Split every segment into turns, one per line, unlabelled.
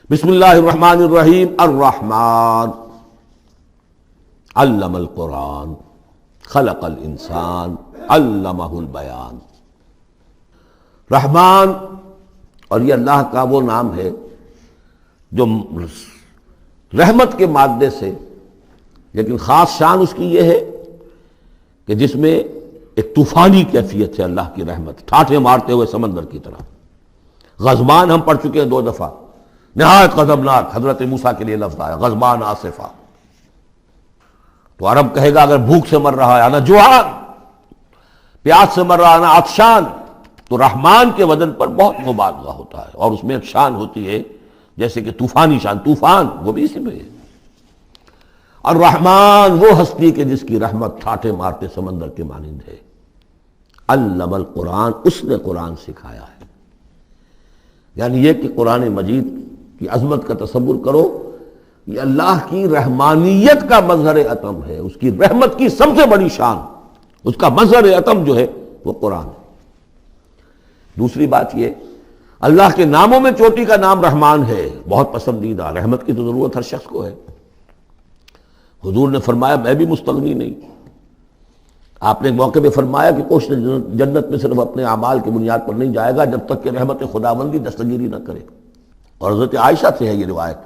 بسم اللہ الرحمن الرحیم الرحمن علم القرآن خلق الانسان علمہ البیان۔ رحمان، اور یہ اللہ کا وہ نام ہے جو رحمت کے مادے سے، لیکن خاص شان اس کی یہ ہے کہ جس میں ایک طوفانی کیفیت ہے اللہ کی رحمت، ٹھاٹھے مارتے ہوئے سمندر کی طرح۔ غضبان ہم پڑھ چکے ہیں 2 دفعہ، نہایت غضبناک، حضرت موسیٰ کے لیے لفظ آیا غضبان آصفہ۔ تو عرب کہے گا اگر بھوک سے مر رہا ہے انا جوعان، پیاس سے مر رہا ہے انا عطشان، تو رحمان کے وزن پر بہت مبالغہ ہوتا ہے، اور اس میں ایک شان ہوتی ہے جیسے کہ طوفانی شان، طوفان وہ بھی اسی میں ہے۔ الرحمن وہ ہستی کہ جس کی رحمت ٹھاٹھے مارتے سمندر کے مانند ہے۔ علم القرآن، اس نے قرآن سکھایا ہے۔ یعنی یہ کہ قرآن مجید کی عظمت کا تصور کرو، یہ اللہ کی رحمانیت کا مظہر عتم ہے، اس کی رحمت کی سب سے بڑی شان، اس کا مظہر عتم جو ہے وہ قرآن ہے۔ دوسری بات یہ، اللہ کے ناموں میں چوٹی کا نام رحمان ہے، بہت پسندیدہ۔ رحمت کی تو ضرورت ہر شخص کو ہے۔ حضور نے فرمایا میں بھی مستغنی نہیں۔ آپ نے ایک موقع پہ فرمایا کہ کوشش جنت میں صرف اپنے اعمال کی بنیاد پر نہیں جائے گا جب تک کہ رحمت خداوندی دستگیری نہ کرے۔ اور حضرت عائشہ سے ہے یہ روایت۔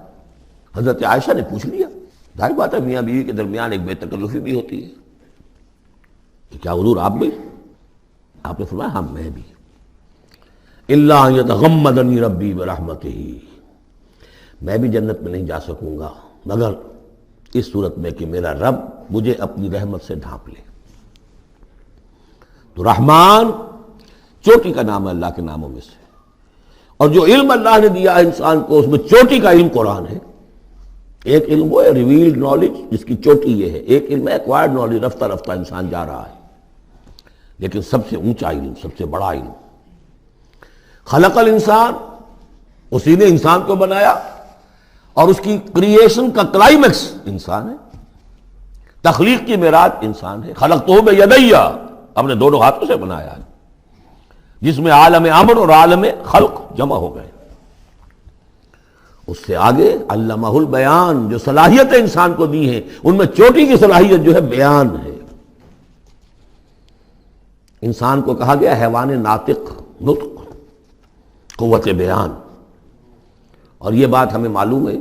حضرت عائشہ نے پوچھ لیا، ظاہر بات ہے میاں بیوی کے درمیان ایک بے تکلفی بھی ہوتی ہے، کہ کیا حضور آپ بھی؟ آپ نے فرمایا ہاں میں بھی۔ الا ان یتغمدنی ربی برحمتہ، میں بھی جنت میں نہیں جا سکوں گا مگر اس صورت میں کہ میرا رب مجھے اپنی رحمت سے ڈھانپ لے۔ تو رحمان چوٹی کا نام ہے اللہ کے ناموں میں سے، اور جو علم اللہ نے دیا ہے انسان کو اس میں چوٹی کا علم قرآن ہے۔ ایک علم وہ ہے ریویلڈ نالج جس کی چوٹی یہ ہے، ایک علم ہے ایکوائرڈ نالج، رفتہ رفتہ انسان جا رہا ہے، لیکن سب سے اونچا علم، سب سے بڑا علم خلق الانسان، اسی نے انسان کو بنایا، اور اس کی کریشن کا کلائمیکس انسان ہے، تخلیق کی معراج انسان ہے۔ خلقتہ بیدی، اپنے دونوں ہاتھوں سے بنایا ہے، جس میں عالم امر اور عالم خلق جمع ہو گئے۔ اس سے آگے علمہ البیان، جو صلاحیتیں انسان کو دی ہیں ان میں چوٹی کی صلاحیت جو ہے بیان ہے۔ انسان کو کہا گیا حیوان ناطق، نطق، قوت بیان۔ اور یہ بات ہمیں معلوم ہے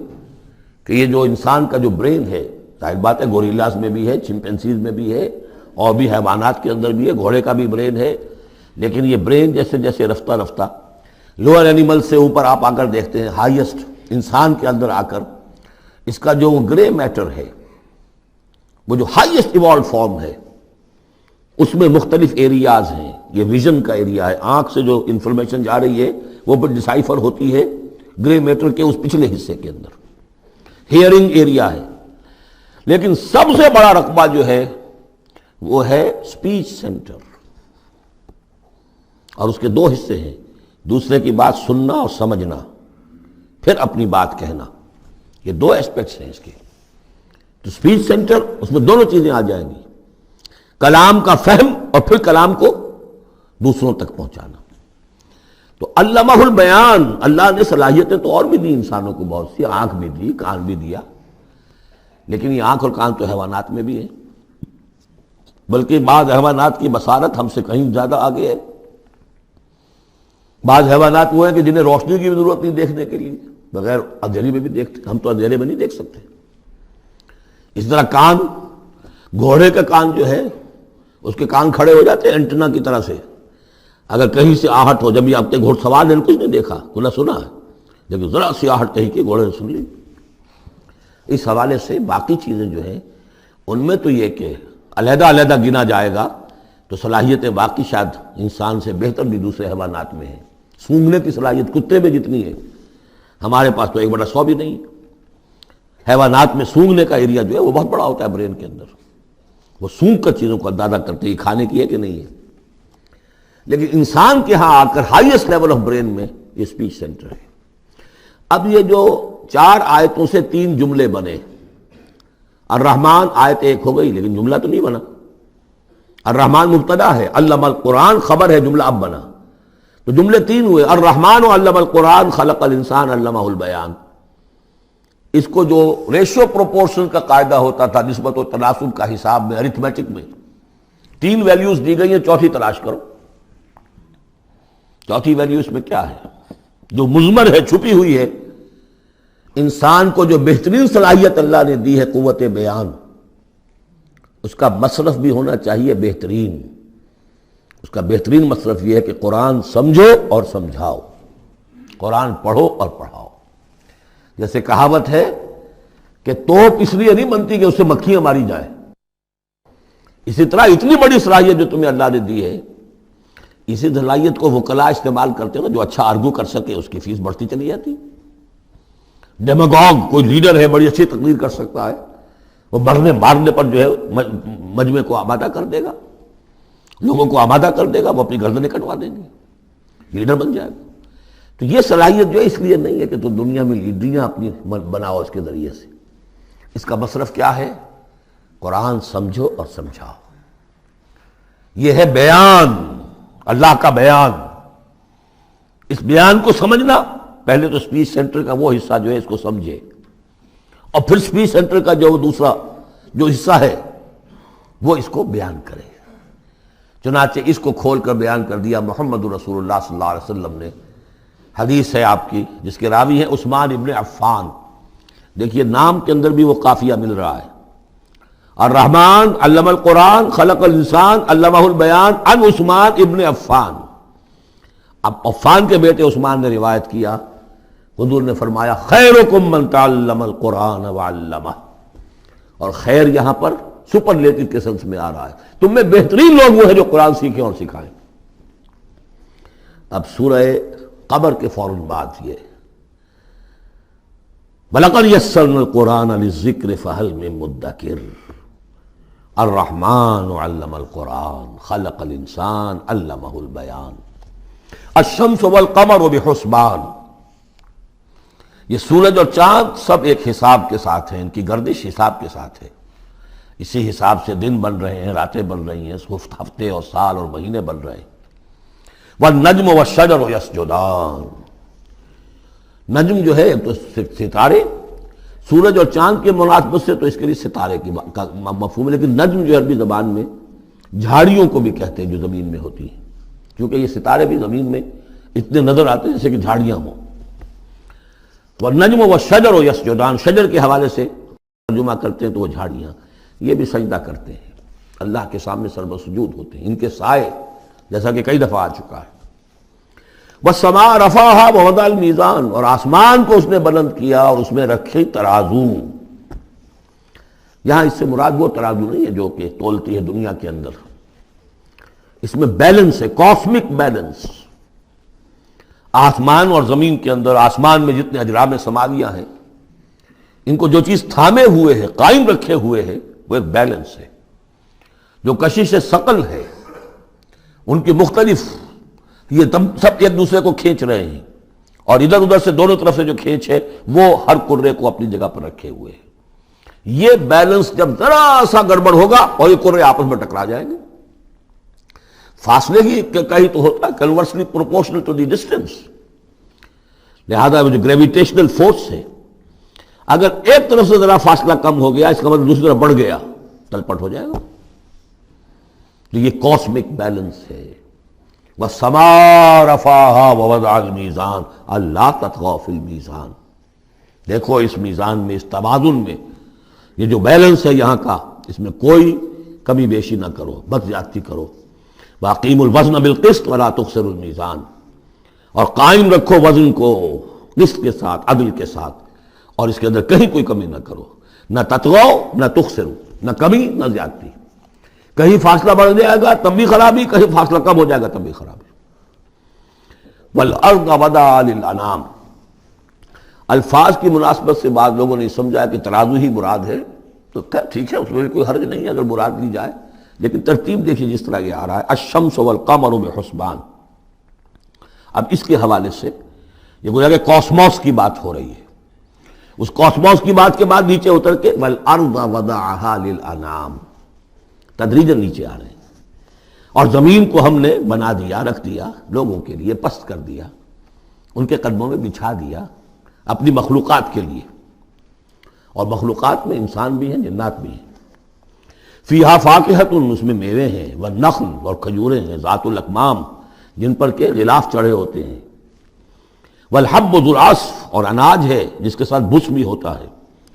کہ یہ جو انسان کا جو برین ہے، ظاہر بات ہے گوریلاز میں بھی ہے، چمپینزیز میں بھی ہے، اور بھی حیوانات کے اندر بھی ہے، گھوڑے کا بھی برین ہے، لیکن یہ برین جیسے جیسے رفتہ رفتہ لوور اینیمل سے اوپر آپ آ کر دیکھتے ہیں، ہائیسٹ انسان کے اندر آ کر اس کا جو گرے میٹر ہے، وہ جو ہائیسٹ ایوالڈ فارم ہے، اس میں مختلف ایریاز ہیں۔ یہ ویژن کا ایریا ہے، آنکھ سے جو انفارمیشن جا رہی ہے وہ پھر ڈسائفر ہوتی ہے گرے میٹر کے اس پچھلے حصے کے اندر، ہیئرنگ ایریا ہے۔ لیکن سب سے بڑا رقبہ جو ہے وہ ہے اسپیچ سینٹر، اور اس کے 2 حصے ہیں، دوسرے کی بات سننا اور سمجھنا، پھر اپنی بات کہنا۔ یہ 2 ایسپیکٹس ہیں اس کے۔ تو اسپیچ سینٹر، اس میں دونوں چیزیں آ جائیں گی، کلام کا فہم اور پھر کلام کو دوسروں تک پہنچانا۔ تو علمہ البیان، اللہ نے صلاحیتیں تو اور بھی دی انسانوں کو بہت سی، آنکھ بھی دی، کان بھی دیا، لیکن یہ آنکھ اور کان تو حیوانات میں بھی ہے، بلکہ بعض حیوانات کی بصارت ہم سے کہیں زیادہ آگے ہے۔ بعض حیوانات وہ ہیں کہ جنہیں روشنی کی بھی ضرورت نہیں دیکھنے کے لیے، بغیر اندھیرے میں بھی دیکھتے، ہم تو اندھیرے میں نہیں دیکھ سکتے۔ اس طرح کان، گھوڑے کا کان جو ہے اس کے کان کھڑے ہو جاتے ہیں اینٹنا کی طرح سے، اگر کہیں سے آہٹ ہو، جب یہ آپ کے گھوڑ سوار نے کچھ نہیں دیکھا، نہ سنا ہے، لیکن ذرا سی آہٹ کہیں کہ گھوڑے نے سن لی۔ اس حوالے سے باقی چیزیں جو ہیں ان میں تو یہ کہ علیحدہ علیحدہ گنا جائے گا تو صلاحیتیں باقی شاید انسان سے بہتر بھی دوسرے حیوانات میں ہیں۔ سونگھنے کی صلاحیت کتے میں جتنی ہے، ہمارے پاس تو 1/100 بھی نہیں۔ حیوانات میں سونگھنے کا ایریا جو ہے وہ بہت بڑا ہوتا ہے برین کے اندر، وہ سونگ کر چیزوں کو اندازہ کرتے ہیں کھانے کی ہے کہ نہیں ہے۔ لیکن انسان کے ہاں آ کر ہائیسٹ لیول آف برین میں یہ اسپیچ سینٹر ہے۔ اب یہ جو 4 آیتوں سے 3 جملے بنے، الرحمن آیت 1 ہو گئی لیکن جملہ تو نہیں بنا۔ الرحمن مبتدا ہے، علم القرآن خبر ہے، جملہ اب بنا، تو جملے 3 ہوئے، الرحمن علم القرآن خلق الانسان علمہ البیان۔ اس کو جو ریشو پروپورشن کا قاعدہ ہوتا تھا نسبت و تناسب کا حساب میں ارتھمیٹک میں 3 ویلیوز دی گئی ہیں، چوتھی تلاش کرو۔ چوتھی ویلیو اس میں کیا ہے جو مضمر ہے، چھپی ہوئی ہے؟ انسان کو جو بہترین صلاحیت اللہ نے دی ہے قوت بیان، اس کا مصرف بھی ہونا چاہیے بہترین۔ اس کا بہترین مصرف یہ ہے کہ قرآن سمجھو اور سمجھاؤ، قرآن پڑھو اور پڑھاؤ۔ جیسے کہاوت ہے کہ توپ اس لیے نہیں بنتی کہ اس سے مکھیاں ماری جائیں، اسی طرح اتنی بڑی صلاحیت جو تمہیں اللہ نے دی ہے، اسی صلاحیت کو وکلاء استعمال کرتے ہو، جو اچھا آرگو کر سکے اس کی فیس بڑھتی چلی جاتی۔ ڈیماگوگ کوئی لیڈر ہے، بڑی اچھی تقریر کر سکتا ہے، وہ مرنے مارنے پر جو ہے مجمع کو آمادہ کر دے گا، لوگوں کو آمادہ کر دے گا، وہ اپنی گردنیں کٹوا دیں گے، لیڈر بن جائے گا۔ تو یہ صلاحیت جو ہے اس لیے نہیں ہے کہ تو دنیا میں لیڈریاں اپنی بناؤ اس کے ذریعے سے، اس کا مصرف کیا ہے؟ قرآن سمجھو اور سمجھاؤ۔ یہ ہے بیان، اللہ کا بیان۔ اس بیان کو سمجھنا، پہلے تو اسپیچ سینٹر کا وہ حصہ جو ہے اس کو سمجھے، اور پھر اسپیچ سینٹر کا جو دوسرا جو حصہ ہے وہ اس کو بیان کرے۔ چنانچہ اس کو کھول کر بیان کر دیا محمد رسول اللہ صلی اللہ علیہ وسلم نے۔ حدیث ہے آپ کی جس کے راوی ہیں عثمان ابن عفان۔ دیکھیے نام کے اندر بھی وہ قافیہ مل رہا ہے، الرحمن علم القرآن خلق الانسان علمہ البیان عن عثمان ابن عفان۔ اب عفان کے بیٹے عثمان نے روایت کیا، حضور نے فرمایا خیرکم من تعلم القرآن وعلمہ، اور خیر یہاں پر سپرلیٹو کے سنس میں آ رہا ہے، تم میں بہترین لوگ وہ ہیں جو قرآن سیکھیں اور سکھائیں۔ اب سورہ قمر کے فوراً بعد یہ وَلَقَدْ يَسَّرْنَا الْقُرْآنَ لِلذِّكْرِ فَهَلْ مِن مُدَّكِرٍ الرحمن علم القرآن خلق الانسان علمہ البیان الشمس والقمر بحسبان۔ یہ سورج اور چاند سب ایک حساب کے ساتھ ہیں، ان کی گردش حساب کے ساتھ ہے، اسی حساب سے دن بن رہے ہیں، راتیں بن رہی ہیں، ہفتے اور سال اور مہینے بن رہے ہیں۔ والنجم والشجر یسجدان، نجم جو ہے تو ستارے، سورج اور چاند کے مناسبت سے تو اس کے لیے ستارے کی مفہوم ہے، لیکن نجم جو عربی زبان میں جھاڑیوں کو بھی کہتے ہیں جو زمین میں ہوتی ہیں، کیونکہ یہ ستارے بھی زمین میں اتنے نظر آتے ہیں جیسے کہ جھاڑیاں ہوں۔ والنجم والشجر یسجدان، شجر کے حوالے سے ترجمہ کرتے ہیں تو وہ جھاڑیاں، یہ بھی سجدہ کرتے ہیں، اللہ کے سامنے سر سجود ہوتے ہیں، ان کے سائے جیسا کہ کئی دفعہ آ چکا ہے۔ والسماء رفعها ووضع الميزان، اور آسمان کو اس نے بلند کیا اور اس میں رکھے ترازو۔ یہاں اس سے مراد وہ ترازو نہیں ہے جو کہ تولتی ہے دنیا کے اندر، اس میں بیلنس ہے، کاسمک بیلنس۔ آسمان اور زمین کے اندر، آسمان میں جتنے اجرام سماویہ ہیں، ان کو جو چیز تھامے ہوئے ہے، قائم رکھے ہوئے ہے، وہ ایک بیلنس ہے۔ جو کشش ثقل ہے، ان کی مختلف، یہ سب ایک دوسرے کو کھینچ رہے ہیں، اور ادھر ادھر سے دونوں طرف سے جو کھینچ ہے وہ ہر کرے کو اپنی جگہ پر رکھے ہوئے ہیں۔ یہ بیلنس جب ذرا سا گڑبڑ ہوگا اور یہ کرے آپس میں ٹکرا جائیں گے۔ فاصلے ہی کہیں تو ہوتا ہے conversely proportional to the distance, لہذا وہ جو گریویٹیشنل فورس ہے، اگر ایک طرف سے ذرا فاصلہ کم ہو گیا اس کا مطلب دوسری طرف بڑھ گیا، تلپٹ ہو جائے گا۔ تو یہ کاسمک بیلنس ہے۔ وَالسَّمَاءَ رَفَعَهَا وَوَضَعَ الْمِيزَانَ أَلَّا تَطْغَوْا فِي الْمِيزَانِ، دیکھو اس میزان میں، اس توازن میں، یہ جو بیلنس ہے یہاں کا، اس میں کوئی کمی بیشی نہ کرو، بد زیادتی کرو۔ وَأَقِیمُوا الْوَزْنَ بِالْقِسْطِ وَلَا تُخْسِرُوا الْمِيزَانَ، اور قائم رکھو وزن کو قسط کے ساتھ، عدل کے ساتھ، اور اس کے اندر کہیں کوئی کمی نہ کرو، نہ تطغوا نہ تخسروا، نہ کمی نہ زیادتی۔ کہیں فاصلہ بڑھ جائے گا تب بھی خرابی، کہیں فاصلہ کم ہو جائے گا تب بھی خرابی۔ وَالْأَرْضَ وَضَعَهَا لِلْأَنَامِ، الفاظ کی مناسبت سے بعض لوگوں نے سمجھا کہ ترازو ہی مراد ہے، تو ٹھیک ہے، اس میں کوئی حرج نہیں ہے اگر مراد لی جائے، لیکن ترتیب دیکھیے جس طرح یہ آ رہا ہے الشمس والقمر بحسبان۔ اب اس کے حوالے سے یہ گویا کہ کاسموس کی بات ہو رہی ہے، اس کاسموس کی بات کے بعد نیچے اتر کے وَالْأَرْضَ وَضَعَهَا لِلْأَنَامِ، تدریجاً نیچے آ رہے ہیں، اور زمین کو ہم نے بنا دیا، رکھ دیا لوگوں کے لیے، پست کر دیا، ان کے قدموں میں بچھا دیا اپنی مخلوقات کے لیے۔ اور مخلوقات میں انسان بھی ہیں، جنات بھی ہیں۔ فیہا فاکہۃ، اس میں میوے ہیں، والنخل، اور کھجوریں ہیں، ذات الاکمام، جن پر کے غلاف چڑھے ہوتے ہیں، والحب ذو العصف، اور اناج ہے جس کے ساتھ بس بھی ہوتا ہے،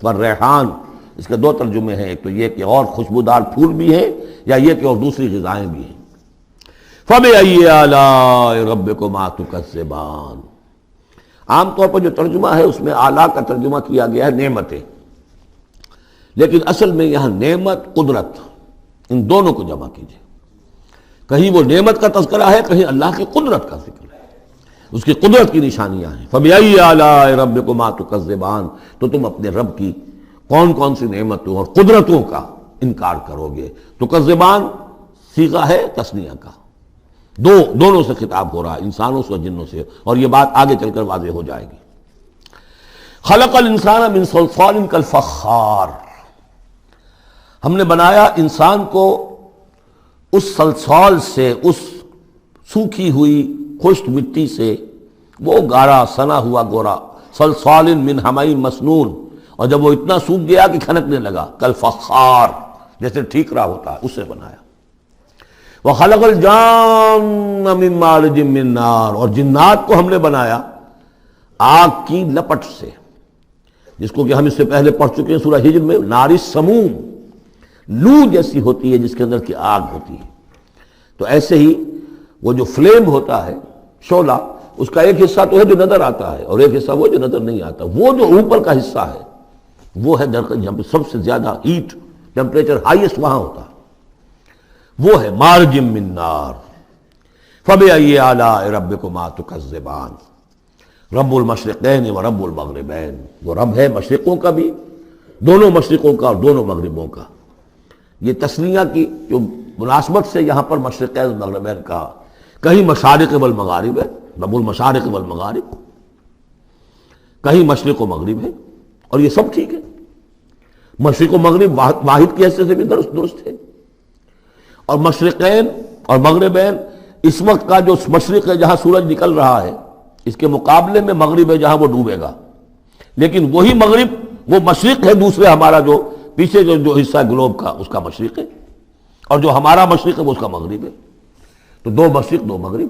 والریحان، اس کے دو ترجمے ہیں، ایک تو یہ کہ اور خوشبودار پھول بھی ہیں، یا یہ کہ اور دوسری غذائیں بھی ہیں۔ فَبِأَيِّ آلَاءِ رَبِّكُمَا تُكَذِّبَانِ، عام طور پر جو ترجمہ ہے اس میں آلہ کا ترجمہ کیا گیا ہے نعمتیں، لیکن اصل میں یہاں نعمت، قدرت، ان دونوں کو جمع کیجیے۔ کہیں وہ نعمت کا تذکرہ ہے، کہیں اللہ کی قدرت کا ذکر ہے، اس کی قدرت کی نشانیاں ہیں۔ فَبِأَيِّ آلَاءِ رَبِّكُمَا تُكَذِّبَانِ، تو تم اپنے رب کی کون کون سی نعمتوں اور قدرتوں کا انکار کرو گے۔ تکذبان صیغہ ہے تثنیہ کا، دونوں سے خطاب ہو رہا ہے، انسانوں سے اور جنوں سے، اور یہ بات آگے چل کر واضح ہو جائے گی۔ خلق الانسان من صلصال کالفخار، ہم نے بنایا انسان کو اس صلصال سے، اس سوکھی ہوئی خشک مٹی سے، وہ گارا سنا ہوا گورا، صلصال من حمأ مسنون، اور جب وہ اتنا سوکھ گیا کہ کھنکنے لگا، کالفخار، جیسے ٹھیکرا ہوتا ہے، اسے بنایا۔ وَخَلَقَ الْجَانَّ مِن مَارِجٍ مِّن نَار، اور جنات کو ہم نے بنایا آگ کی لپٹ سے، جس کو کہ ہم اس سے پہلے پڑھ چکے ہیں سورہ ہجر میں، نار السموم، لو جیسی ہوتی ہے جس کے اندر کی آگ ہوتی ہے۔ تو ایسے ہی وہ جو فلیم ہوتا ہے، شعلہ، اس کا ایک حصہ تو ہے جو نظر آتا ہے، اور ایک حصہ وہ جو نظر نہیں آتا۔ وہ جو اوپر کا حصہ ہے وہ ہے درخت جہاں پہ سب سے زیادہ ہیٹ، ٹیمپریچر ہائیسٹ وہاں ہوتا ہے، وہ ہے مارج من نار۔ فَبِأَيِّ آلَاءِ رَبِّكُمَا تُكَذِّبَانِ، رب المشرقین و رب المغربین، وہ رب ہے مشرقوں کا بھی، دونوں مشرقوں کا اور دونوں مغربوں کا۔ یہ تسنیہ کی جو مناسبت سے یہاں پر مشرقین و مغربین کہا، کہیں مشارق والمغارب ہے، رب المشارق والمغارب، کہیں مشرق و مغرب ہے، اور یہ سب ٹھیک ہے، مشرق و مغرب واحد کی حیثیت سے بھی درست ہے۔ اور مشرقین اور مغربین، اس وقت کا جو مشرق ہے جہاں سورج نکل رہا ہے، اس کے مقابلے میں مغرب ہے جہاں وہ ڈوبے گا، لیکن وہی مغرب وہ مشرق ہے دوسرے، ہمارا جو پیچھے جو حصہ ہے گلوب کا، اس کا مشرق ہے، اور جو ہمارا مشرق ہے وہ اس کا مغرب ہے۔ تو دو مشرق دو مغرب۔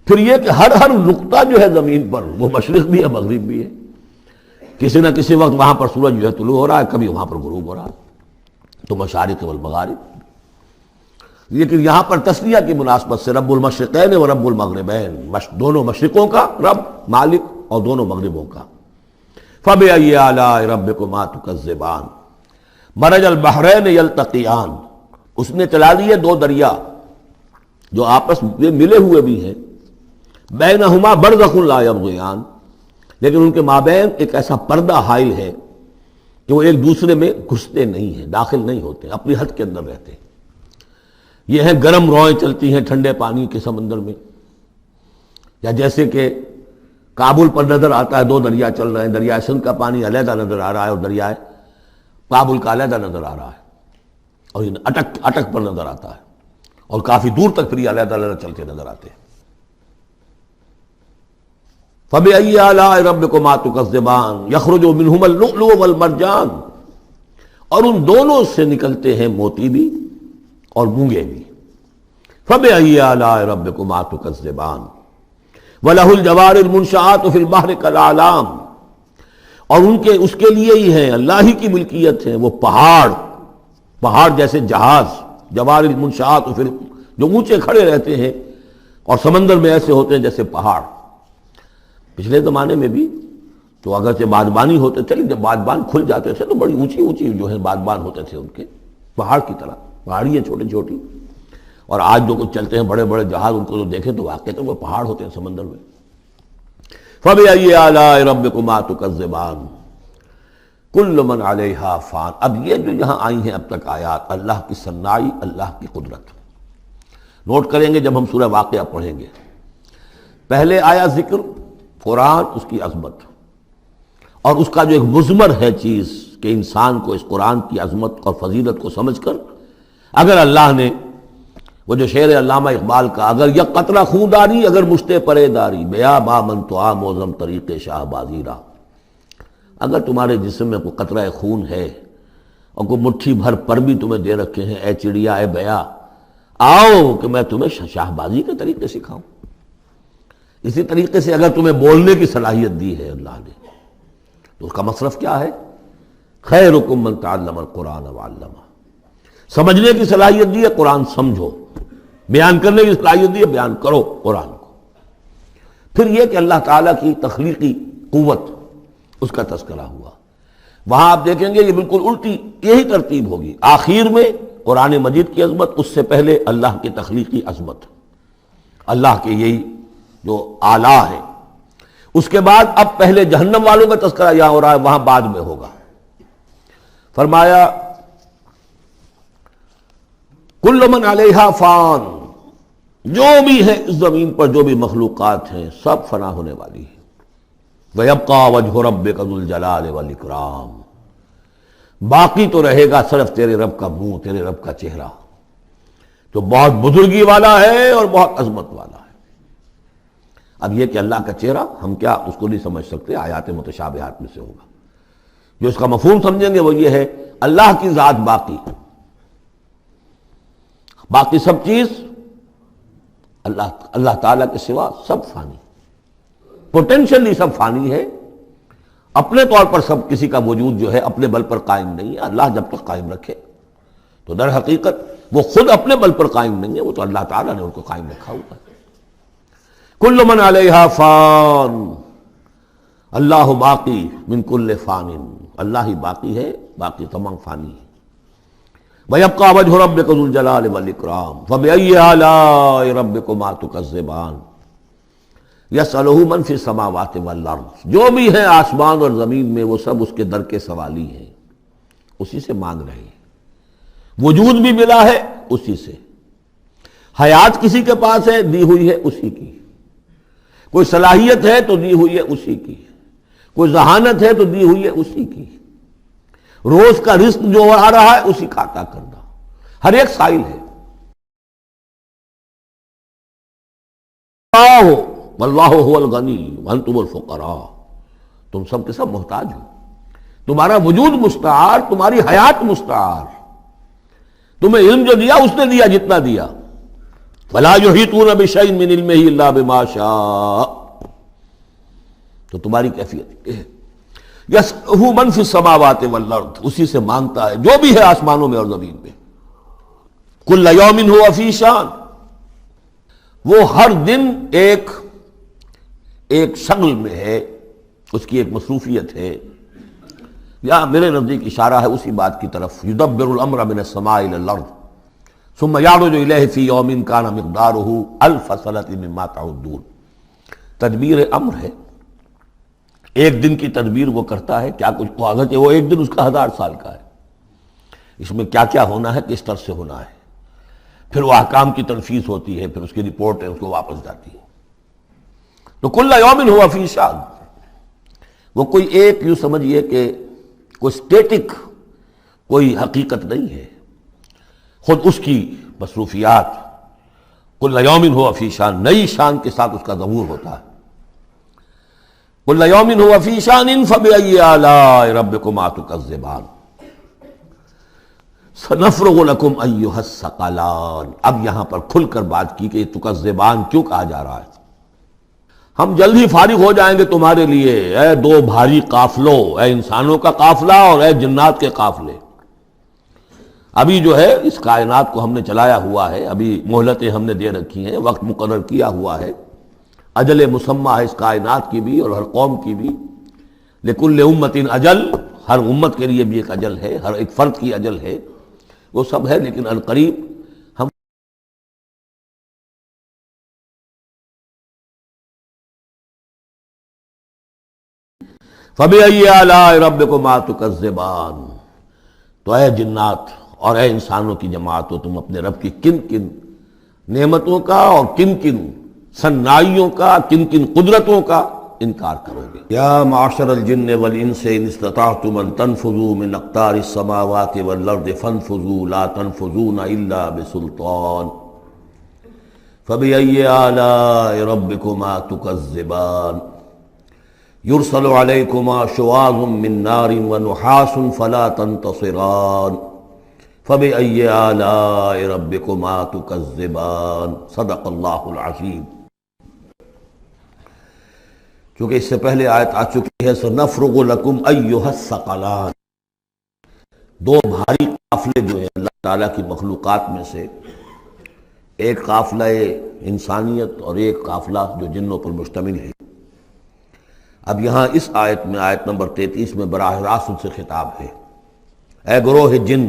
پھر یہ کہ ہر نقطہ جو ہے زمین پر وہ مشرق بھی ہے مغرب بھی ہے، کسی نہ کسی وقت وہاں پر سورج جو ہے طلوع ہو رہا ہے، کبھی وہاں پر غروب ہو رہا ہے، تو مشارق والمغارب۔ لیکن یہاں پر تسنیہ کی مناسبت سے رب المشرقین و رب المغربین، دونوں مشرقوں کا رب مالک اور دونوں مغربوں کا۔ فَبِأَيِّ آلَاءِ رَبِّكُمَا تُكَذِّبَانِ، مرج البحرین یلتقیان، اس نے چلا دیے دو دریا جو آپس میں ملے ہوئے بھی ہیں، بینہما برزخ لا یبغیان، لیکن ان کے مابین ایک ایسا پردہ حائل ہے کہ وہ ایک دوسرے میں گھستے نہیں ہیں، داخل نہیں ہوتے، اپنی حد کے اندر رہتے ہیں۔ یہ ہیں گرم روئیں چلتی ہیں ٹھنڈے پانی کے سمندر میں، یا جیسے کہ کابل پر نظر آتا ہے دو دریا چل رہے ہیں، دریائے سندھ کا پانی علیحدہ نظر آ رہا ہے اور دریائے کابل کا علیحدہ نظر آ رہا ہے، اور یہ اٹک پر نظر آتا ہے، اور کافی دور تک پھر یہ علیحدہ علیحدہ چلتے نظر آتے ہیں۔ فَبِأَيِّ آلَاءِ رَبِّكُمَا تُكَذِّبَانِ يَخْرُجُ مِنْهُمَا اللُّؤْلُؤُ وَالْمَرْجَانُ، اور ان دونوں سے نکلتے ہیں موتی بھی اور مونگے بھی۔ فَبِأَيِّ آلَاءِ رَبِّكُمَا تُكَذِّبَانِ وَلَهُ الْجَوَارِ الْمُنشَآتُ فِي الْبَحْرِ كَالْأَعْلَامِ، اور اس کے لیے ہی ہیں، اللہ ہی کی ملکیت ہے وہ پہاڑ جیسے جہاز، جوار المنشآت جو اونچے کھڑے رہتے ہیں اور سمندر میں ایسے ہوتے ہیں جیسے پہاڑ۔ پچھلے زمانے میں بھی تو اگرچہ بادبانی ہوتے تھے، جب بادبان کھل جاتے تھے تو بڑی اونچی اونچی جو ہے بادبان ہوتے تھے، ان کے پہاڑ کی طرح، پہاڑی ہیں چھوٹی چھوٹی، اور آج جو کچھ چلتے ہیں بڑے بڑے جہاز، ان کو تو دیکھیں تو واقعی تو وہ پہاڑ ہوتے ہیں سمندر میں۔ فَبِأَيِّ آلَاءِ رَبِّكُمَا تُكَذِّبَانِ كُلُّ مَنْ عَلَيْهَا فَانٍ، اب یہ جو یہاں آئی ہیں اب تک آیات، اللہ کی صنائی، اللہ کی قدرت نوٹ کریں گے جب ہم سورہ واقعہ پڑھیں گے۔ پہلے آیا ذکر قرآن، اس کی عظمت، اور اس کا جو ایک مضمر ہے چیز کہ انسان کو اس قرآن کی عظمت اور فضیلت کو سمجھ کر، اگر اللہ نے وہ جو شعر علامہ اقبال کا، اگر یک قطرہ خون داری، اگر مشتے پرے داری، بیا با من تو موزم طریق شاہ بازی را، اگر تمہارے جسم میں کوئی قطرہ خون ہے اور کوئی مٹھی بھر پر بھی تمہیں دے رکھے ہیں، اے چڑیا اے بیا، آؤ کہ میں تمہیں شاہ بازی کے طریقے سکھاؤں۔ اسی طریقے سے اگر تمہیں بولنے کی صلاحیت دی ہے اللہ نے تو اس کا مصرف کیا ہے؟ خیرکم من تعلم القرآن وعلمہ۔ سمجھنے کی صلاحیت دی ہے، قرآن سمجھو۔ بیان کرنے کی صلاحیت دی ہے، بیان کرو قرآن کو۔ پھر یہ کہ اللہ تعالیٰ کی تخلیقی قوت، اس کا تذکرہ ہوا۔ وہاں آپ دیکھیں گے یہ بالکل الٹی یہی ترتیب ہوگی، آخر میں قرآن مجید کی عظمت، اس سے پہلے اللہ کی تخلیقی عظمت، اللہ کے یہی جو اعلیٰ ہے۔ اس کے بعد اب پہلے جہنم والوں کا تذکرہ یہاں ہو رہا ہے، وہاں بعد میں ہوگا۔ فرمایا کل من علیہا فان، جو بھی ہے اس زمین پر جو بھی مخلوقات ہیں سب فنا ہونے والی ہے۔ وَيَبْقَى وَجْهُ رَبِّكَ ذُو الْجَلَالِ وَالْإِكْرَامِ، باقی تو رہے گا صرف تیرے رب کا منہ، تیرے رب کا چہرہ، جو بہت بزرگی والا ہے اور بہت عظمت والا ہے۔ اب یہ کہ اللہ کا چہرہ ہم کیا اس کو نہیں سمجھ سکتے، آیات متشابہات میں سے ہوگا۔ جو اس کا مفہوم سمجھیں گے وہ یہ ہے اللہ کی ذات باقی، باقی سب چیز اللہ تعالیٰ کے سوا سب فانی، پوٹینشلی سب فانی ہے، اپنے طور پر سب کسی کا وجود جو ہے اپنے بل پر قائم نہیں ہے۔ اللہ جب تک قائم رکھے تو در حقیقت وہ خود اپنے بل پر قائم نہیں ہے، وہ تو اللہ تعالیٰ نے ان کو قائم رکھا ہوا ہے۔ کل من علیہا فان، اللہ باقی من کل فان، اللہ ہی باقی ہے، باقی تمام فانی ہے۔ وَيَبْقَى وَجْهُ رَبِّكَ ذُو الْجَلَالِ وَالْإِكْرَامِ فَبِأَيِّ آلَاءِ رَبِّكُمَا تُكَذِّبَانِ يَسْأَلُهُ مَنْ فِي السَّمَاوَاتِ وَالْأَرْضِ، جو بھی ہے آسمان اور زمین میں وہ سب اس کے در کے سوالی ہیں، اسی سے مانگ رہے ہیں۔ وجود بھی ملا ہے اسی سے، حیات کسی کے پاس ہے دی ہوئی ہے اسی کی، کوئی صلاحیت ہے تو دی ہوئی ہے اسی کی، کوئی ذہانت ہے تو دی ہوئی ہے اسی کی، روز کا رزق جو آ رہا ہے اسی کا عطا کرنا، ہر ایک سائل ہے۔ واللہ هو الغنی وانتم الفقراء، تم سب کے سب محتاج ہو، تمہارا وجود مستعار، تمہاری حیات مستعار، تمہیں علم جو دیا اس نے دیا جتنا دیا۔ فلا یحیطون بشیء من علمہ الا بما شاء، تو تمہاری کیفیت ہے یسألہ من فی السماوات والارض، اسی سے مانگتا ہے جو بھی ہے آسمانوں میں اور زمین میں۔ کل یوم ہوا فی شان، وہ ہر دن ایک شغل میں ہے، اس کی ایک مصروفیت ہے، یا میرے نزدیک اشارہ ہے اسی بات کی طرف، یدبر الامر من السماء الى الارض ثم یعرج الیہ فی یوم کان مقدارہ الف سنۃ مما تعدون۔ تدبیر امر ہے، ایک دن کی تدبیر وہ کرتا ہے، کیا کچھ اگرچہ وہ ایک دن اس کا 1000 سال کا ہے، اس میں کیا کیا ہونا ہے، کس طرح سے ہونا ہے، پھر وہ احکام کی تنفیذ ہوتی ہے، پھر اس کی رپورٹ ہے اس کو واپس جاتی ہے۔ تو کل یوم ہوا فی شان، وہ کوئی ایک یوں سمجھیے کہ کوئی اسٹیٹک کوئی حقیقت نہیں ہے، خود اس کی مصروفیات، کل یوم ہوا فی شان، نئی شان کے ساتھ اس کا ظہور ہوتا ہے۔ کل یوم ہوا فی شان فبأی آلاء ربکما تکذبان سنفرغ لکم ایھا الثقلان۔ اب یہاں پر کھل کر بات کی کہ یہ تکذبان کیوں کہا جا رہا ہے، ہم جلد ہی فارغ ہو جائیں گے تمہارے لیے، اے دو بھاری قافلوں، اے انسانوں کا قافلہ اور اے جنات کے قافلے۔ ابھی جو ہے اس کائنات کو ہم نے چلایا ہوا ہے، ابھی مہلتیں ہم نے دے رکھی ہیں، وقت مقرر کیا ہوا ہے، اجل مسمى ہے اس کائنات کی بھی اور ہر قوم کی بھی، لکل امت اجل، ہر امت کے لیے بھی ایک اجل ہے، ہر ایک فرد کی اجل ہے، وہ سب ہے، لیکن عنقریب ہم فَبِأَيِّ آلَاءِ رَبِّكُمَا تُكَذِّبَانِ، تو اے جنات اور اے انسانوں کی جماعت، تم اپنے رب کی کن کن نعمتوں کا اور کن کن صنائیوں کا، کن کن قدرتوں کا انکار کرو گے۔ یا معاشر الجن والانس ان استطعتم ان تنفذوا من اقطار السماوات والارض فانفذوا لا تنفذون الا بسلطان فبأي آلاء ربكما تكذبان یرسل علیکما شواظ من نار ونحاس فلا تنتصران فبأی آلاء ربکما تکذبان۔ صدق اللہ العظیم۔ چونکہ اس سے پہلے آیت آ چکی ہے سنفرغ لکم ایھا الثقلان، دو بھاری قافلے جو ہیں اللہ تعالیٰ کی مخلوقات میں سے، ایک قافلہ انسانیت اور ایک قافلہ جو جنوں پر مشتمل ہے۔ اب یہاں اس آیت میں، آیت نمبر 33 میں براہ راست ان سے خطاب ہے، اے گروہ جن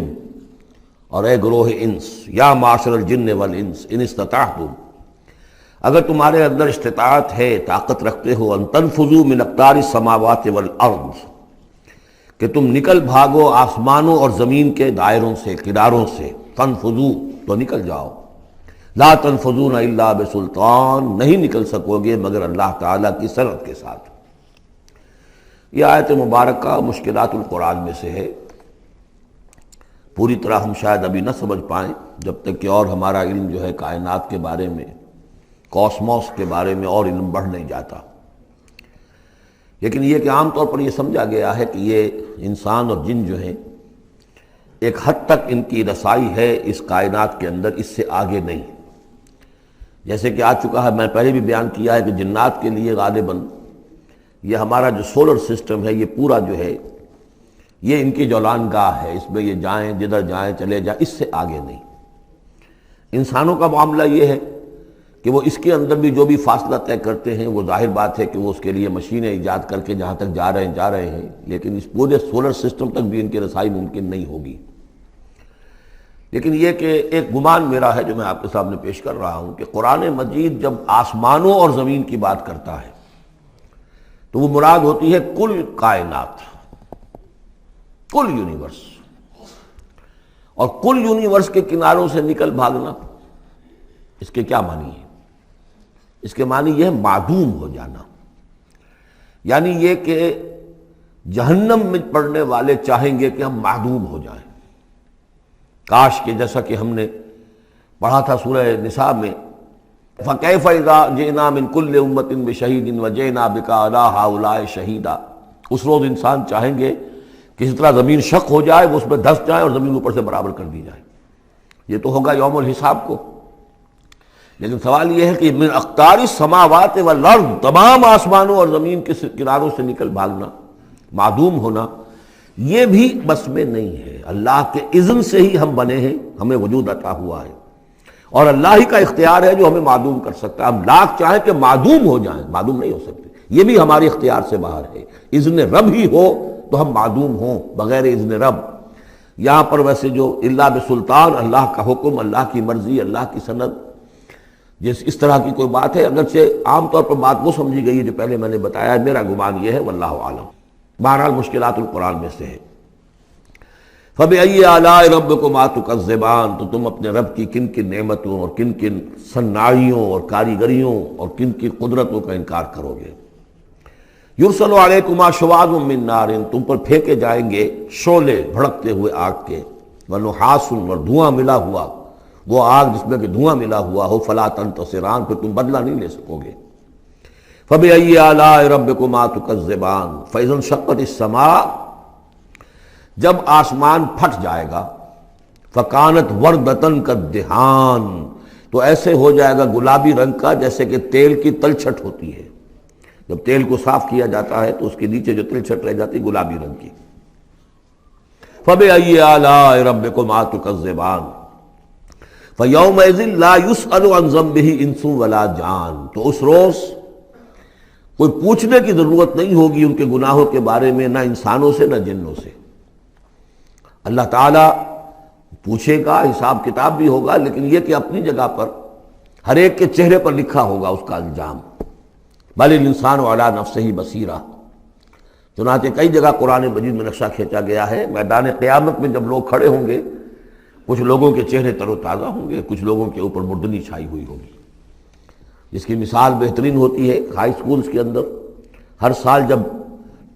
اور اے گروہ انس، یا معاشر الجن والانس ان استطعتم، اگر تمہارے اندر استطاعت ہے، طاقت رکھتے ہو، ان تنفذوا من اقطار السماوات والارض، کہ تم نکل بھاگو آسمانوں اور زمین کے دائروں سے، کناروں سے، تنفذوا تو نکل جاؤ، لا تنفذون الا بسلطان، نہیں نکل سکو گے مگر اللہ تعالیٰ کی سند کے ساتھ۔ یہ آیت مبارکہ مشکلات القرآن میں سے ہے، پوری طرح ہم شاید ابھی نہ سمجھ پائیں جب تک کہ اور ہمارا علم جو ہے کائنات کے بارے میں، کاسموس کے بارے میں اور علم بڑھ نہیں جاتا۔ لیکن یہ کہ عام طور پر یہ سمجھا گیا ہے کہ یہ انسان اور جن جو ہیں ایک حد تک ان کی رسائی ہے اس کائنات کے اندر، اس سے آگے نہیں۔ جیسے کہ آ چکا ہے، میں پہلے بھی بیان کیا ہے کہ جنات کے لیے غالباً یہ ہمارا جو سولر سسٹم ہے، یہ پورا جو ہے یہ ان کی جولان گاہ ہے، اس میں یہ جائیں جدھر جائیں چلے جائیں، اس سے آگے نہیں۔ انسانوں کا معاملہ یہ ہے کہ وہ اس کے اندر بھی جو بھی فاصلہ طے کرتے ہیں، وہ ظاہر بات ہے کہ وہ اس کے لیے مشینیں ایجاد کر کے جہاں تک جا رہے ہیں، لیکن اس پورے سولر سسٹم تک بھی ان کی رسائی ممکن نہیں ہوگی۔ لیکن یہ کہ ایک گمان میرا ہے جو میں آپ کے سامنے پیش کر رہا ہوں کہ قرآن مجید جب آسمانوں اور زمین کی بات کرتا ہے تو وہ مراد ہوتی ہے کل کائنات، کل یونیورس، اور کل یونیورس کے کناروں سے نکل بھاگنا، اس کے کیا معنی ہے؟ اس کے معنی یہ ہے معدوم ہو جانا، یعنی یہ کہ جہنم میں پڑنے والے چاہیں گے کہ ہم معدوم ہو جائیں۔ کاش کہ جیسا کہ ہم نے پڑھا تھا سورہ نساء میں، فَكَيْفَ إِذَا جِئْنَا مِن كُلِّ أُمَّةٍ بِشَهِيدٍ وَجِئْنَا بِكَ عَلَىٰ هَٰؤُلَاءِ شَهِيدًا۔ اس روز انسان چاہیں گے کہ اس طرح زمین شق ہو جائے، وہ اس میں دھس جائے اور زمین اوپر سے برابر کر دی جائے۔ یہ تو ہوگا یوم الحساب کو۔ لیکن سوال یہ ہے کہ من اقطار السماوات والارض، تمام آسمانوں اور زمین کے کناروں سے نکل بھاگنا، معدوم ہونا، یہ بھی بس میں نہیں ہے۔ اللہ کے اذن سے ہی ہم بنے ہیں، ہمیں وجود عطا ہوا ہے، اور اللہ ہی کا اختیار ہے جو ہمیں معدوم کر سکتا ہے۔ ہم لاکھ چاہیں کہ معدوم ہو جائیں، معدوم نہیں ہو سکتے، یہ بھی ہمارے اختیار سے باہر ہے۔ اذن رب ہی ہو تو ہم معدوم ہوں بغیر اذن رب۔ یہاں پر ویسے جو اللہ بسلطان، اللہ کا حکم، اللہ کی مرضی، اللہ کی سند، اس طرح کی کوئی بات ہے، اگرچہ عام طور پر بات وہ سمجھی گئی ہے جو پہلے میں نے بتایا ہے، میرا گمان یہ ہے واللہ عالم۔ بہرحال مشکلات القرآن میں سے ہے۔ فَبِأَيِّ آلَاءِ رَبِّكُمَا تُكَذِّبَانِ، تو تم اپنے رب کی کن کن نعمتوں اور کن کن صناعیوں اور کاریگریوں اور کن کی قدرتوں کا انکار کرو گے۔ یرسل علیکما شواظ من نار، تم پر پھینکے جائیں گے شعلے بھڑکتے ہوئے آگ کے، ونحاس، اور دھواں ملا ہوا، وہ آگ جس میں کہ دھواں ملا ہوا ہو، فلا تنتصران، پھر تم بدلہ نہیں لے سکو گے۔ فَبِأَيِّ آلَاءِ رَبِّكُمَا تُكَذِّبَانِ فَإِذَا انشَقَّتِ السَّمَاءُ، جب آسمان پھٹ جائے گا، فَكَانَتْ وَرْدَةً كَالدِّهَانِ، تو ایسے ہو جائے گا گلابی رنگ کا جیسے کہ تیل کی تلچھٹ ہوتی ہے۔ جب تیل کو صاف کیا جاتا ہے تو اس کے نیچے جو تلچھٹ رہ جاتی ہے گلابی رنگ کی۔ فَبِأَيِّ آلَاءِ رَبِّكُمَا تُكَذِّبَانِ فَيَوْمَئِذٍ لَا يُسْأَلُ عَنْ ذَنبِهِ إِنسٌ وَلَا جَانٌ، تو اس روز کوئی پوچھنے کی ضرورت نہیں ہوگی ان کے گناہوں کے بارے میں، نہ انسانوں سے نہ جنوں سے۔ اللہ تعالیٰ پوچھے گا، حساب کتاب بھی ہوگا، لیکن یہ کہ اپنی جگہ پر ہر ایک کے چہرے پر لکھا ہوگا اس کا انجام۔ بل الانسان علی نفسہ بصیرہ، چنانچہ کئی جگہ قرآن مجید میں نقشہ کھینچا گیا ہے، میدان قیامت میں جب لوگ کھڑے ہوں گے، کچھ لوگوں کے چہرے تر و تازہ ہوں گے، کچھ لوگوں کے اوپر مردنی چھائی ہوئی ہوگی۔ جس کی مثال بہترین ہوتی ہے ہائی سکولز کے اندر، ہر سال جب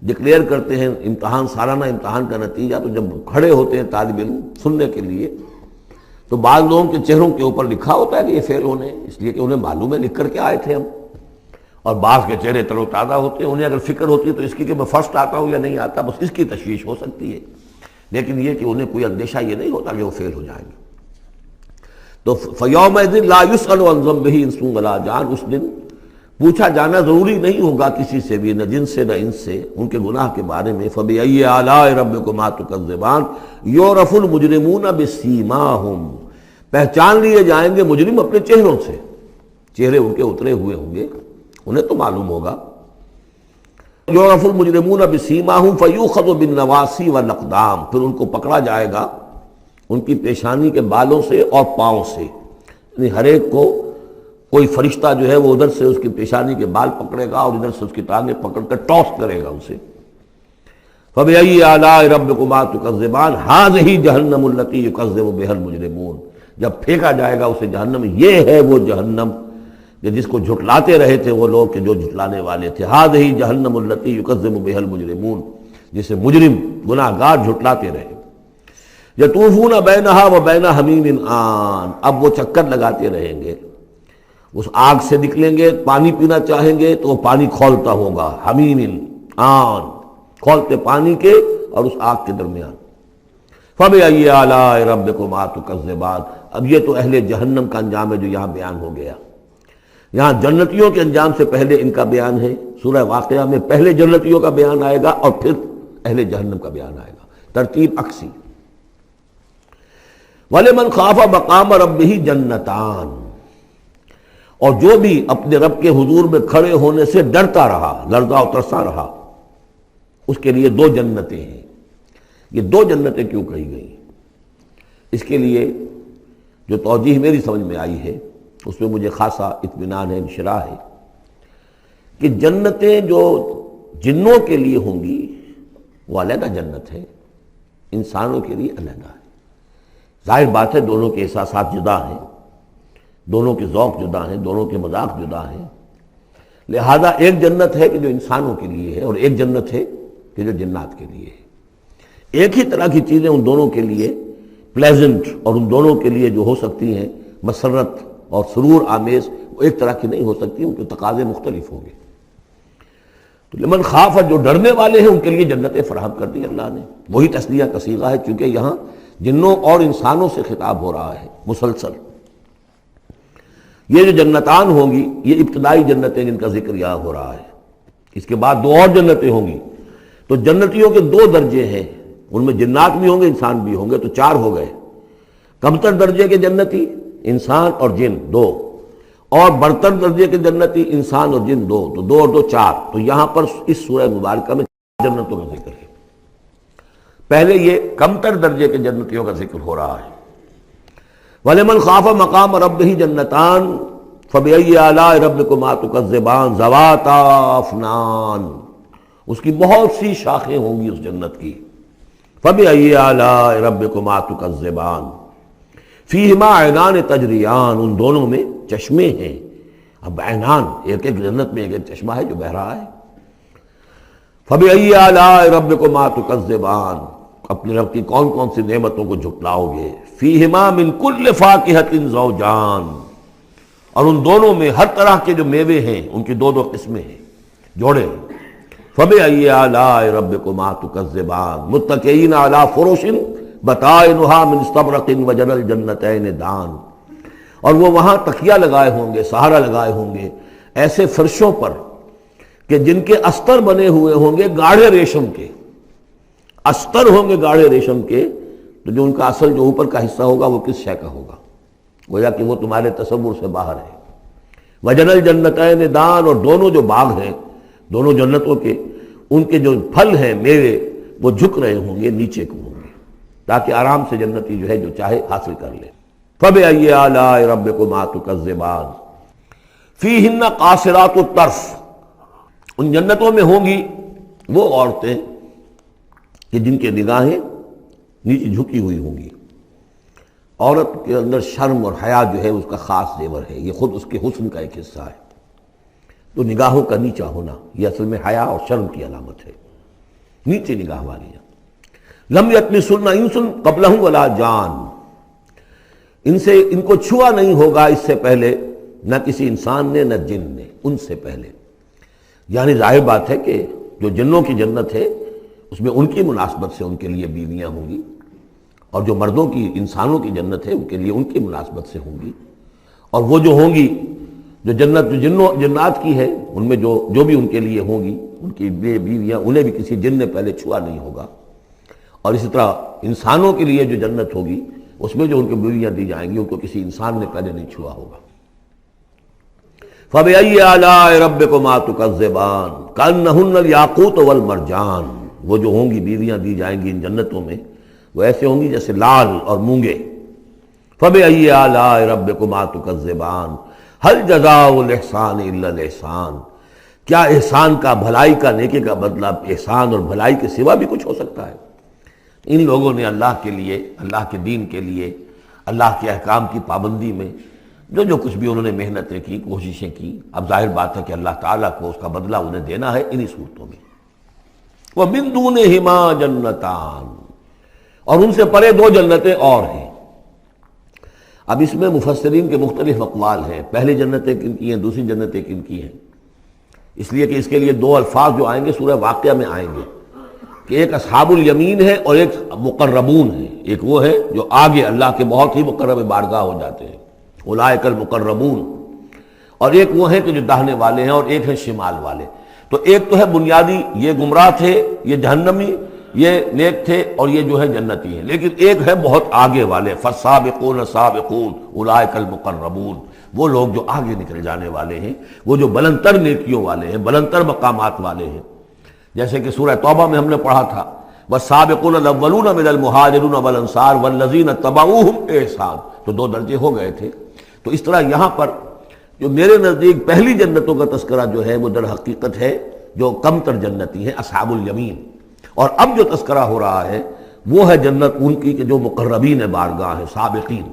ڈکلیئر کرتے ہیں امتحان، سالانہ امتحان کا نتیجہ، تو جب کھڑے ہوتے ہیں طالب علم سننے کے لیے، تو بعض لوگوں کے چہروں کے اوپر لکھا ہوتا ہے کہ یہ فیل ہونے، اس لیے کہ انہیں معلوم ہے لکھ کر کے آئے تھے ہم، اور بعض کے چہرے تر و تازہ ہوتے ہیں، انہیں اگر فکر ہوتی ہے تو اس کی کہ میں فرسٹ آتا ہوں یا نہیں آتا، بس اس کی تشویش ہو سکتی ہے، لیکن یہ کہ انہیں کوئی اندیشہ یہ نہیں ہوتا کہ وہ فیل ہو جائیں گے۔ تو فَيَوْمَئِذٍ لَا يُسْأَلُ عَنْ ذَنبِهِ انس ولا جان، اس دن پوچھا جانا ضروری نہیں ہوگا کسی سے بھی، نہ جن سے نہ ان سے، ان کے گناہ کے بارے میں۔ فَبِأَيِّ آلَاءِ رَبِّكُمَا تُكَذِّبَانِ يُعْرَفُ الْمُجْرِمُونَ بِسِيمَاهُمْ، پہچان لیے جائیں گے مجرم اپنے چہروں سے، چہرے ان کے اترے ہوئے ہوں گے، انہیں تو معلوم ہوگا۔ یعرف المجرمون بسیماہم فیؤخذ بالنواصی والاقدام، پھر ان کو پکڑا جائے گا ان کی پیشانی کے بالوں سے اور پاؤں سے، یعنی ہر ایک کو کوئی فرشتہ جو ہے وہ ادھر سے اس کی پیشانی کے بال پکڑے گا اور ادھر سے اس کی ٹانگیں پکڑ کر ٹاس کرے گا اسے۔ فَبِأَيِّ آلَاءِ رَبِّكُمَا تُكَذِّبَانِ هَٰذِهِ جَهَنَّمُ الَّتِي يُكَذِّبُ بِهَا الْمُجْرِمُونَ، جب پھینکا جائے گا اسے جہنم، یہ ہے وہ جہنم کہ جس کو جھٹلاتے رہے تھے وہ لوگ کہ جو جھٹلانے والے تھے۔ هَٰذِهِ جَهَنَّمُ الَّتِي يُكَذِّبُ بِهَا الْمُجْرِمُونَ، جسے مجرم گناہ گار جھٹلاتے رہے۔ یطوفون بینہا و بین حمیم آن، اب وہ چکر لگاتے رہیں گے، اس آگ سے نکلیں گے، پانی پینا چاہیں گے تو وہ پانی کھولتا ہوگا، حمیم آن، کھولتے پانی کے اور اس آگ کے درمیان۔ فَبِأَيِّ آلَاءِ رَبِّكُمَا تُكَذِّبَانِ، اب یہ تو اہل جہنم کا انجام ہے جو یہاں بیان ہو گیا۔ یہاں جنتیوں کے انجام سے پہلے ان کا بیان ہے، سورہ واقعہ میں پہلے جنتیوں کا بیان آئے گا اور پھر اہل جہنم کا بیان آئے گا، ترتیب عکسی۔ وَلِمَنْ خَافَ مَقَامَ رَبِّهِ جَنَّتَانِ، اور جو بھی اپنے رب کے حضور میں کھڑے ہونے سے ڈرتا رہا، لرزا و ترسا رہا، اس کے لیے دو جنتیں ہیں۔ یہ دو جنتیں کیوں کہی گئی؟ اس کے لیے جو توجیہ میری سمجھ میں آئی ہے اس میں مجھے خاصا اطمینان ہے، انشراح ہے کہ جنتیں جو جنوں کے لیے ہوں گی وہ علیحدہ جنت ہے، انسانوں کے لیے علیحدہ ہے۔ ظاہر بات ہے دونوں کے احساسات جدا ہیں، دونوں کے ذوق جدا ہیں، دونوں کے مذاق جدا ہیں، لہذا ایک جنت ہے کہ جو انسانوں کے لیے ہے اور ایک جنت ہے کہ جو جنات کے لیے ہے۔ ایک ہی طرح کی چیزیں ان دونوں کے لیے پلیزنٹ اور ان دونوں کے لیے جو ہو سکتی ہیں مسرت اور سرور آمیز، وہ ایک طرح کی نہیں ہو سکتی، ان کے تقاضے مختلف ہوں گے۔ تو لمن خاف، جو ڈرنے والے ہیں ان کے لیے جنتیں فراہم کر دی اللہ نے، وہی تسلیہ کا صیغہ ہے چونکہ یہاں جنوں اور انسانوں سے خطاب ہو رہا ہے مسلسل۔ یہ جو جنتان ہوں گی یہ ابتدائی جنتیں جن کا ذکر یہاں ہو رہا ہے، اس کے بعد دو اور جنتیں ہوں گی۔ تو جنتیوں کے دو درجے ہیں، ان میں جنات بھی ہوں گے انسان بھی ہوں گے، تو چار ہو گئے۔ کمتر درجے کے جنتی انسان اور جن دو، اور برتر درجے کے جنتی انسان اور جن دو، تو دو اور دو چار۔ تو یہاں پر اس سورہ مبارکہ میں جنتوں کا ذکر ہے۔ پہلے یہ کمتر درجے کے جنتیوں کا ذکر ہو رہا ہے۔ وَلِمَنْ خَافَ مَقَامَ رَبِّهِ جَنَّتَانِ فَبِأَيِّ آلَاءِ رَبِّكُمَا تُكَذِّبَانِ ذَوَاتَا أَفْنَانٍ، اس کی بہت سی شاخیں ہوں گی اس جنت کی۔ فَبِأَيِّ آلَاءِ رَبِّكُمَا تُكَذِّبَانِ فِيهِمَا عَيْنَانِ تَجْرِيَانِ، ان دونوں میں چشمے ہیں۔ اب عینان، ایک ایک جنت میں ایک ایک چشمہ ہے جو بہہ رہا ہے۔ فَبِأَيِّ آلَاءِ رَبِّكُمَا تُكَذِّبَانِ، اپنے رب کی کون کون سی نعمتوں کو جھٹلاؤ گے۔ فِيهِمَا مِن كُلِّ فَاكِهَةٍ زَوْجَانِ، اور ان دونوں میں ہر طرح کے جو میوے ہیں ان کی دو دو قسمیں ہیں، جوڑے۔ فَبِأَيِّ آلَاءِ رَبِّكُمَا تُكَذِّبَانِ مُتَّكِئِينَ عَلَىٰ فُرُشٍ بَطَائِنُهَا مِن اسْتَبْرَقٍ وَجَنَى الْجَنَّتَيْنِ دَانٍ، اور وہ وہاں تکیہ لگائے ہوں گے، سہارا لگائے ہوں گے ایسے فرشوں پر کہ جن کے استر بنے ہوئے ہوں گے گاڑھے ریشم کے، استر ہوں گے گاڑھے ریشم کے، تو جو ان کا اصل جو اوپر کا حصہ ہوگا وہ کس شے کا ہوگا، گویا کہ وہ تمہارے تصور سے باہر ہے۔ وَجَنَى الْجَنَّتَيْنِ دَانٍ، اور دونوں جو باغ ہیں دونوں جنتوں کے، ان کے جو پھل ہیں میوے وہ جھک رہے ہوں گے، نیچے کو ہوں گے، تاکہ آرام سے جنتی جو ہے جو چاہے حاصل کر لے۔ فَبِأَيِّ آلَاءِ رَبِّكُمَا تُكَذِّبَانِ فِيهِنَّ قَاصِرَاتُ الطَّرْفِ، ان جنتوں میں ہوں گی وہ عورتیں کہ جن کے نگاہیں نیچے جھکی ہوئی ہوں گی۔ عورت کے اندر شرم اور حیا جو ہے اس کا خاص زیور ہے، یہ خود اس کے حسن کا ایک حصہ ہے۔ تو نگاہوں کا نیچا ہونا یہ اصل میں حیا اور شرم کی علامت ہے، نیچے نگاہ والی۔ لم یطمثن انس قبلہم ولا جان، ان کو چھوا نہیں ہوگا اس سے پہلے نہ کسی انسان نے نہ جن نے، ان سے پہلے۔ یعنی ظاہر بات ہے کہ جو جنوں کی جنت ہے اس میں ان کی مناسبت سے ان کے لیے بیویاں ہوں گی، اور جو مردوں کی انسانوں کی جنت ہے ان کے لیے ان کی مناسبت سے ہوں گی، اور وہ جو ہوں گی جو جنت جو جنات کی ہے ان میں جو بھی ان کے لیے ہوں گی ان کی بیویاں انہیں بھی کسی جن نے پہلے چھوا نہیں ہوگا، اور اسی طرح انسانوں کے لیے جو جنت ہوگی اس میں جو ان کو بیویاں دی جائیں گی ان کو کسی انسان نے پہلے نہیں چھوا ہوگا۔ فَبِأَيِّ آلَاءِ رَبِّكُمَا تُكَذِّبَانِ كَأَنَّهُنَّ الْيَاقُوتُ وَالْمَرْجَانُ، وہ جو ہوں گی بیویاں دی جائیں گی ان جنتوں میں وہ ایسے ہوں گی جیسے لال اور مونگے۔ فَبِأَيِّ آلَاءِ رَبِّكُمَا تُكَذِّبَانِ هَلْ جَزَاءُ الْإِحْسَانِ إِلَّا الْإِحْسَانُ، کیا احسان کا، بھلائی کا، نیکی کا بدلہ احسان اور بھلائی کے سوا بھی کچھ ہو سکتا ہے؟ ان لوگوں نے اللہ کے لیے، اللہ کے دین کے لیے، اللہ کے احکام کی پابندی میں جو کچھ بھی انہوں نے محنتیں کی، کوششیں کی، اب ظاہر بات ہے کہ اللہ تعالیٰ کو اس کا بدلہ انہیں دینا ہے انہی صورتوں میں۔ وَمِن دُونِهِمَا جَنَّتَانِ، اور ان سے پرے دو جنتیں اور ہیں۔ اب اس میں مفسرین کے مختلف اقوال ہیں، پہلی جنتیں کن کی ہیں، دوسری جنتیں کن کی ہیں، اس لیے کہ اس کے لیے دو الفاظ جو آئیں گے سورہ واقعہ میں آئیں گے کہ ایک اصحاب الیمین ہے اور ایک مقربون ہے۔ ایک وہ ہے جو آگے اللہ کے بہت ہی مقرب بارگاہ ہو جاتے ہیں، اولئک المقربون، اور ایک وہ ہیں کہ جو داہنے والے ہیں، اور ایک ہے شمال والے۔ تو ایک تو ہے بنیادی، یہ گمراہ تھے، یہ جہنمی، یہ نیک تھے، اور یہ جو ہے جنتی ہیں، لیکن ایک ہے بہت آگے والے، فالسابقون سابقون اولئک المقربون، وہ لوگ جو آگے نکل جانے والے ہیں، وہ جو بلند تر نیکیوں والے ہیں، بلند تر مقامات والے ہیں۔ جیسے کہ سورہ توبہ میں ہم نے پڑھا تھا والسابقون الاولون من المہاجرین والانصار والذین اتبعوہم بإحسان، تو دو درجے ہو گئے تھے۔ تو اس طرح یہاں پر جو میرے نزدیک پہلی جنتوں کا تذکرہ جو ہے وہ در حقیقت ہے جو کم تر جنتی ہیں، اصحاب الیمین، اور اب جو تذکرہ ہو رہا ہے وہ ہے جنت ان کی کہ جو مقربین بارگاہ ہیں، سابقین۔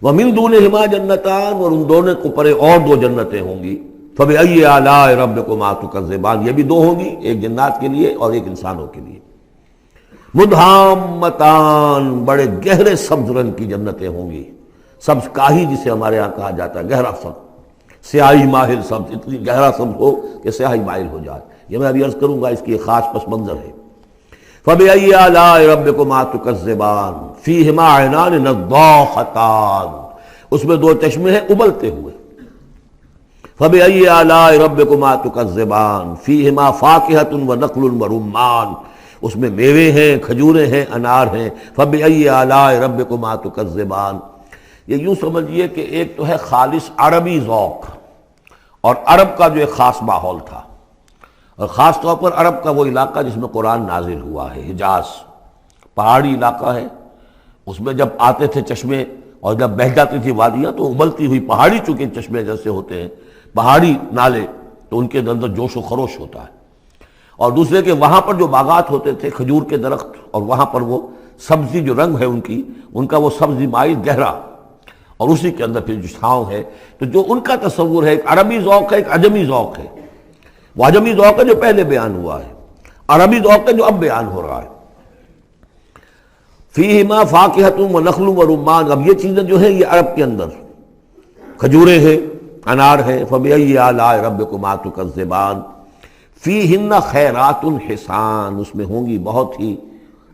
وَمِن دُونِهِمَا جَنَّتَانِ، اور ان دونوں کو پرے اور دو جنتیں ہوں گی۔ فَبِأَيِّ آلَاءِ رَبِّكُمَا تُكَذِّبَانِ، یہ بھی دو ہوں گی، ایک جنات کے لیے اور ایک انسانوں کے لیے۔ مُدْحَامَّتَانِ، بڑے گہرے سبز رنگ کی جنتیں ہوں گی، سبز کاہی جسے ہمارے ہاں کہا جاتا ہے، گہرا سبز، سیاہی مائل سبز، اتنی گہرا سبز ہو کہ سیاہی مائل ہو جائے۔ یہ میں ابھی عرض کروں گا، اس کی ایک خاص پس منظر ہے۔ فَبِأَيِّ آلَاءِ رَبِّكُمَا تُكَذِّبَانِ فِيهِمَا عَيْنَانِ نَضَّاخَتَانِ، اس میں دو چشمے ہیں ابلتے ہوئے۔ فَبِأَيِّ آلَاءِ رَبِّكُمَا تُكَذِّبَانِ فِيهِمَا فَاكِهَةٌ وَنَخْلٌ وَرُمَّانٌ، اس میں میوے ہیں، کھجوریں ہیں، انار ہیں۔ فَبِأَيِّ آلَاءِ رَبِّكُمَا تُكَذِّبَانِ، یہ یوں سمجھیے کہ ایک تو ہے خالص عربی ذوق، اور عرب کا جو ایک خاص ماحول تھا، اور خاص طور پر عرب کا وہ علاقہ جس میں قرآن نازل ہوا ہے، حجاز، پہاڑی علاقہ ہے، اس میں جب آتے تھے چشمے اور جب بہہ جاتی تھی وادیاں تو ابلتی ہوئی پہاڑی، چونکہ چشمے جیسے ہوتے ہیں پہاڑی نالے، تو ان کے اندر جوش و خروش ہوتا ہے۔ اور دوسرے کہ وہاں پر جو باغات ہوتے تھے کھجور کے درخت، اور وہاں پر وہ سبزی جو رنگ ہے ان کا وہ سبزی مائل گہرا، اور اسی کے اندر پھر جو چھاؤں ہے، تو جو ان کا تصور ہے ایک عربی ذوق ہے، ایک عجمی ذوق ہے۔ وہ عجمی ذوق ہے جو پہلے بیان ہوا ہے، عربی ذوق ہے جو اب بیان ہو رہا ہے۔ فیہما فاکہۃ ونخل ورمان، اب یہ چیزیں جو ہیں یہ عرب کے اندر کھجوریں ہیں، انار ہیں۔ فبأی آلاء ربکما تکذبان فیہن خیرات حسان، اس میں ہوں گی بہت ہی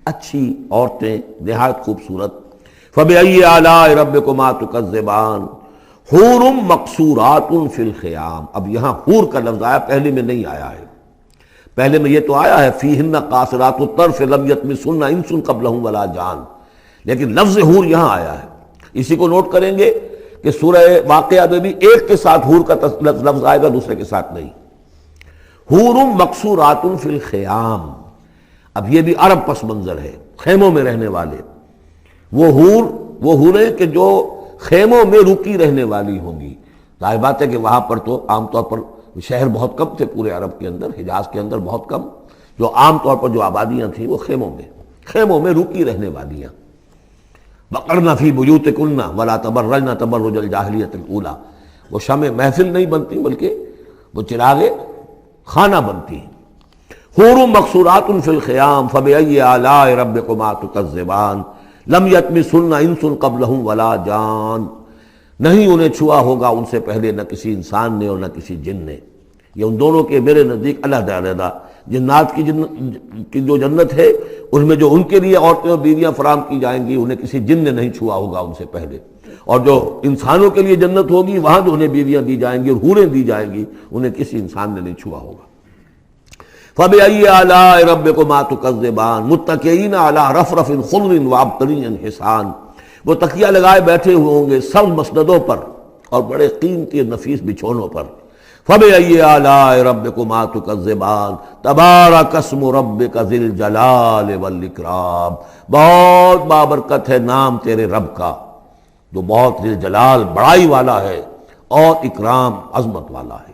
اچھی عورتیں، نہایت خوبصورت۔ فبأی آلاء ربکما تکذبان حور مقصورات فی الخیام، اب یہاں حور کا لفظ آیا، پہلے میں نہیں آیا ہے۔ پہلے میں یہ تو آیا ہے فیہن قاصرات الطرف لم یطمثہن انس قبلہم ولا جان، لیکن لفظ حور یہاں آیا ہے۔ اسی کو نوٹ کریں گے کہ سورہ واقعہ میں بھی ایک کے ساتھ حور کا لفظ آئے گا، دوسرے کے ساتھ نہیں۔ حور مقصورات فی الخیام، اب یہ بھی عرب پس منظر ہے، خیموں میں رہنے والے۔ وہ حوریں کہ جو خیموں میں رکی رہنے والی ہوں گی۔ ظاہر بات ہے کہ وہاں پر تو عام طور پر شہر بہت کم تھے، پورے عرب کے اندر، حجاز کے اندر بہت کم، جو عام طور پر جو آبادیاں تھیں وہ خیموں میں رکی رہنے والیاں۔ وقرن فی بیوتکن ولا تبرجن تبرج الجاہلیۃ الاولی، وہ شمع محفل نہیں بنتی بلکہ وہ چراغ خانہ بنتی ہیں۔ حور مقصورات فی الخیام فبأی آلاء ربکما تکذبان لم یطمثہن انس قبلہم ولا جان، نہیں انہیں چھوا ہوگا ان سے پہلے نہ کسی انسان نے اور نہ کسی جن نے۔ یہ ان دونوں کے میرے نزدیک علیحدہ علیحدہ، جنات کی جو جنت ہے اس میں جو ان کے لیے عورتیں اور بیویاں فراہم کی جائیں گی انہیں کسی جن نے نہیں چھوا ہوگا ان سے پہلے، اور جو انسانوں کے لیے جنت ہوگی وہاں جو انہیں بیویاں دی جائیں گی اور حوریں دی جائیں گی انہیں کسی انسان نے نہیں چھوا ہوگا۔ فَبِأَيِّ آلَاءِ رَبِّكُمَا تُكَذِّبَانِ مُتَّكِئِينَ عَلَىٰ رَفْرَفٍ خُضْرٍ وَعَبْقَرِيٍّ حِسَانٍ، وہ تکیہ لگائے بیٹھے ہوئے ہوں گے سب مسندوں پر اور بڑے قیمتی نفیس بچھونوں پر۔ فَبِأَيِّ آلَاءِ رَبِّكُمَا تُكَذِّبَانِ تَبَارَكَ اسْمُ رَبِّكَ ذِي الْجَلَالِ وَالْإِكْرَامِ، بہت بابرکت ہے نام تیرے رب کا جو بہت ذی الجلال بڑائی والا ہے اور اکرام عظمت والا ہے۔